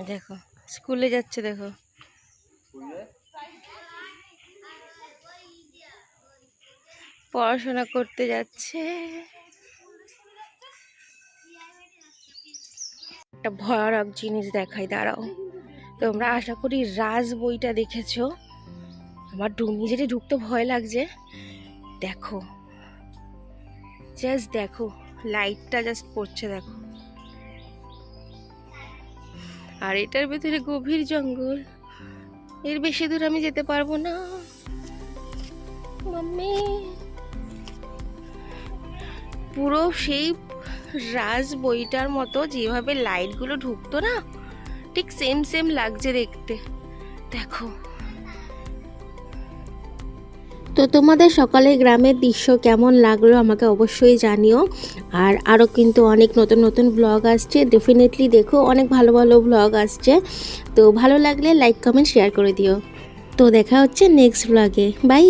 দেখো স্কুলে যাচ্ছে, দেখো পড়াশোনা করতে যাচ্ছে। একটা ভয়ানক জিনিস দেখাই, দাঁড়াও। তোমরা আশা করি রাজ বইটা দেখেছো। আমার নিজেরই ঢুকতে ভয় লাগছে। দেখো, জাস্ট দেখো, লাইটটা জাস্ট পড়ছে, দেখো। আর এটার ভেতরে গভীর জঙ্গল, এর বেশি দূর আমি যেতে পারবো না। মাম্মি, পুরো সেই রাজ বইটার মতো যেভাবে লাইটগুলো ঢুকতো না, ঠিক সেম সেম লাগছে দেখতে, দেখো। তো তোমাদের সকালে গ্রামের দৃশ্য কেমন লাগলো আমাকে অবশ্যই জানিও। আর আরও কিন্তু অনেক নতুন নতুন ব্লগ আসছে, ডেফিনেটলি দেখো, অনেক ভালো ভালো ব্লগ আসছে। তো ভালো লাগলে লাইক কমেন্ট শেয়ার করে দিও। তো দেখা হচ্ছে নেক্সট ব্লগে, বাই।